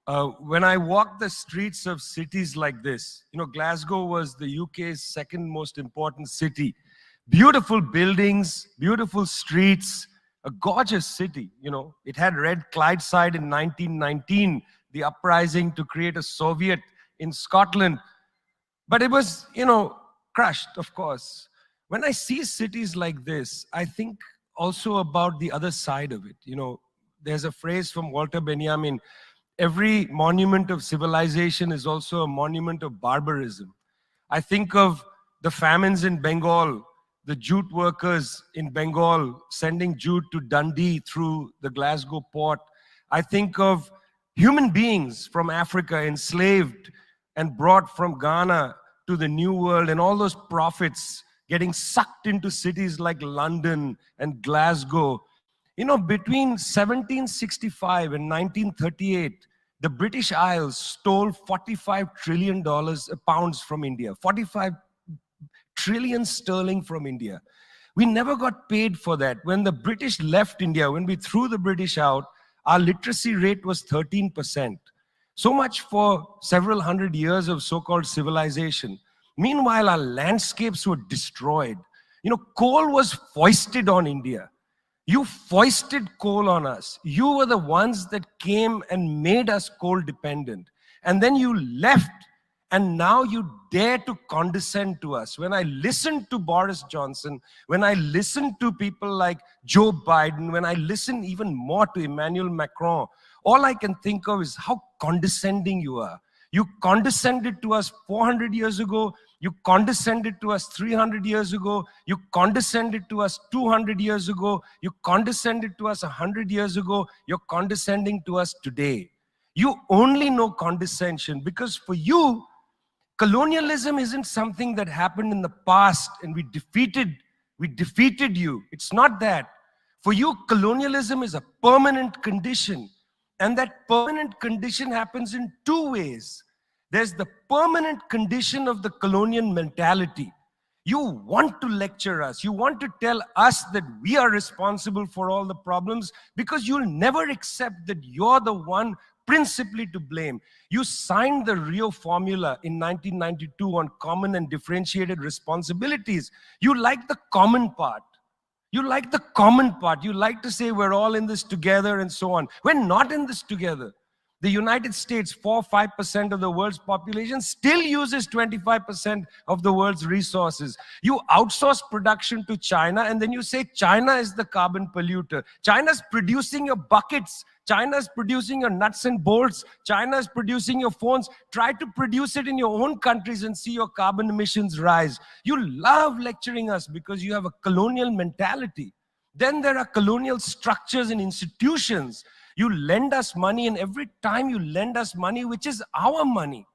When I walk the streets of cities like this, Glasgow was the UK's second most important city. Beautiful buildings, beautiful streets, a gorgeous city. It had Red Clydeside in 1919, the uprising to create a Soviet in Scotland. But it was, crushed, of course. When I see cities like this, I think also about the other side of it. There's a phrase from Walter Benjamin: every monument of civilization is also a monument of barbarism. I think of the famines in Bengal, the jute workers in Bengal sending jute to Dundee through the Glasgow port. I think of human beings from Africa enslaved and brought from Ghana to the New World, and all those prophets getting sucked into cities like London and Glasgow. Between 1765 and 1938, the British Isles stole $45 trillion pounds from India, 45 trillion sterling from India. We never got paid for that. When the British left India, when we threw the British out, our literacy rate was 13%. So much for several hundred years of so-called civilization. Meanwhile, our landscapes were destroyed. Coal was foisted on India. You foisted coal on us. You were the ones that came and made us coal dependent. And then you left, and now you dare to condescend to us. When I listen to Boris Johnson, when I listen to people like Joe Biden, when I listen even more to Emmanuel Macron, all I can think of is how condescending you are. You condescended to us 400 years ago. You condescended to us 300 years ago. You condescended to us 200 years ago. You condescended to us 100 years ago. You're condescending to us today. You only know condescension because for you, colonialism isn't something that happened in the past and we defeated you. It's not that. For you, colonialism is a permanent condition. And that permanent condition happens in two ways. There's the permanent condition of the colonial mentality. You want to lecture us. You want to tell us that we are responsible for all the problems because you'll never accept that you're the one principally to blame. You signed the Rio Formula in 1992 on common and differentiated responsibilities. You like the common part. You like the common part. You like to say we're all in this together and so on. We're not in this together. The United States, 4-5% of the world's population, still uses 25% of the world's resources. You outsource production to China, and then you say China is the carbon polluter. China's producing your buckets. China's producing your nuts and bolts. China's producing your phones. Try to produce it in your own countries and see your carbon emissions rise. You love lecturing us because you have a colonial mentality. Then there are colonial structures and institutions. You lend us money, and every time you lend us money, which is our money,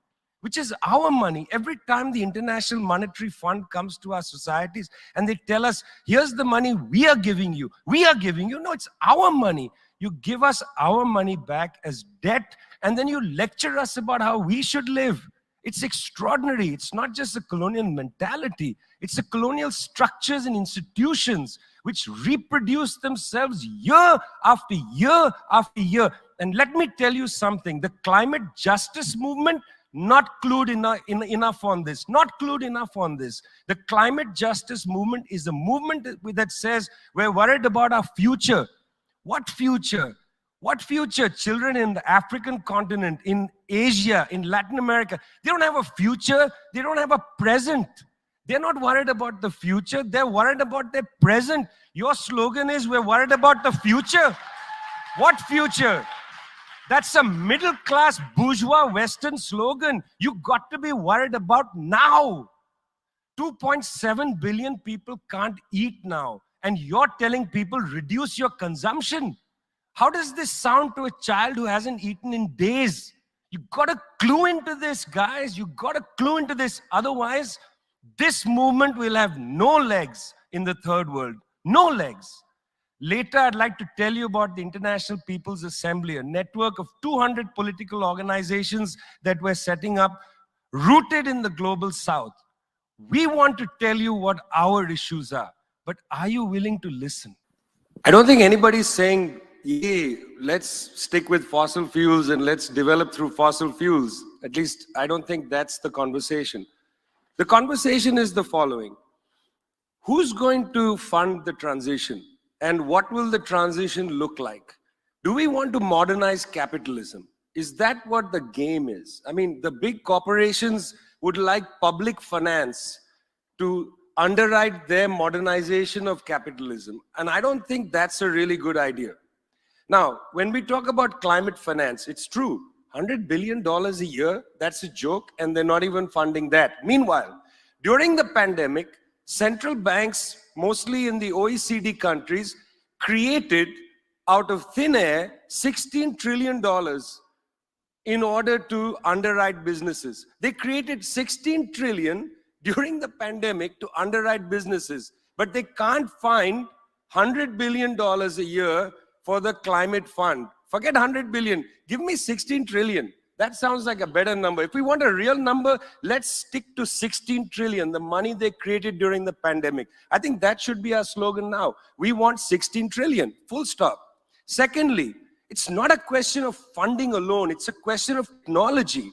every time the International Monetary Fund comes to our societies and they tell us, here's the money we are giving you. No, it's our money. You give us our money back as debt, and then you lecture us about how we should live. It's extraordinary. It's not just a colonial mentality. It's a colonial structures and institutions which reproduce themselves year after year after year. And let me tell you something. The climate justice movement, not clued enough on this. The climate justice movement is a movement that says we're worried about our future. What future? What future? Children in the African continent, in Asia, in Latin America, they don't have a future. They don't have a present. They're not worried about the future. They're worried about their present. Your slogan is, we're worried about the future. What future? That's a middle-class bourgeois Western slogan. You got to be worried about now. 2.7 billion people can't eat now. And you're telling people, reduce your consumption. How does this sound to a child who hasn't eaten in days? You got to clue into this, guys. You got to clue into this. Otherwise, this movement will have no legs in the third world. No legs. Later, I'd like to tell you about the International People's Assembly, a network of 200 political organizations that we're setting up, rooted in the global south. We want to tell you what our issues are, but are you willing to listen? I don't think anybody's saying yay, let's stick with fossil fuels and let's develop through fossil fuels. At least I don't think that's the conversation. The conversation is the following. Who's going to fund the transition? And what will the transition look like? Do we want to modernize capitalism? Is that what the game is? I mean, the big corporations would like public finance to underwrite their modernization of capitalism. And I don't think that's a really good idea. Now, when we talk about climate finance, it's true. $100 billion a year, that's a joke, and they're not even funding that. Meanwhile, during the pandemic, central banks, mostly in the OECD countries, created out of thin air $16 trillion in order to underwrite businesses. They created 16 trillion during the pandemic to underwrite businesses, but they can't find $100 billion a year for the climate fund. Forget 100 billion, give me 16 trillion. That sounds like a better number. If we want a real number, let's stick to 16 trillion, the money they created during the pandemic. I think that should be our slogan now. We want 16 trillion, full stop. Secondly, it's not a question of funding alone, it's a question of technology.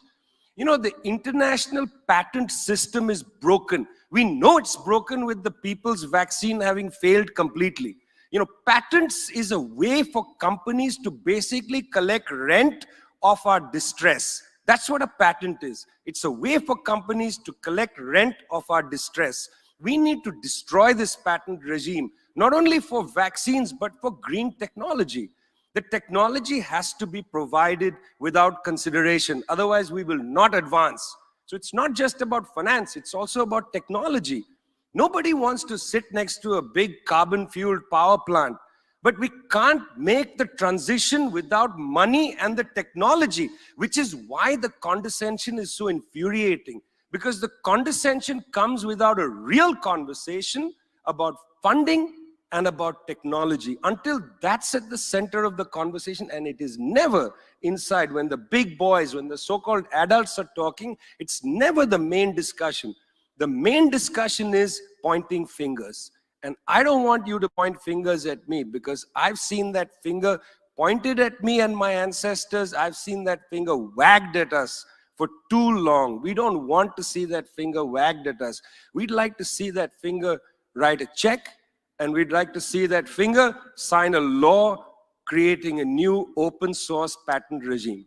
You know, the international patent system is broken. We know it's broken with the people's vaccine having failed completely. You know, patents is a way for companies to basically collect rent of our distress. That's what a patent is. It's a way for companies to collect rent of our distress. We need to destroy this patent regime, not only for vaccines, but for green technology. The technology has to be provided without consideration. Otherwise, we will not advance. So it's not just about finance, it's also about technology. Nobody wants to sit next to a big carbon-fueled power plant, but we can't make the transition without money and the technology, which is why the condescension is so infuriating, because the condescension comes without a real conversation about funding and about technology. Until that's at the center of the conversation, and it is never inside. When the big boys, when the so-called adults are talking, it's never the main discussion. The main discussion is pointing fingers. And I don't want you to point fingers at me, because I've seen that finger pointed at me and my ancestors. I've seen that finger wagged at us for too long. We don't want to see that finger wagged at us. We'd like to see that finger write a check, and we'd like to see that finger sign a law creating a new open source patent regime.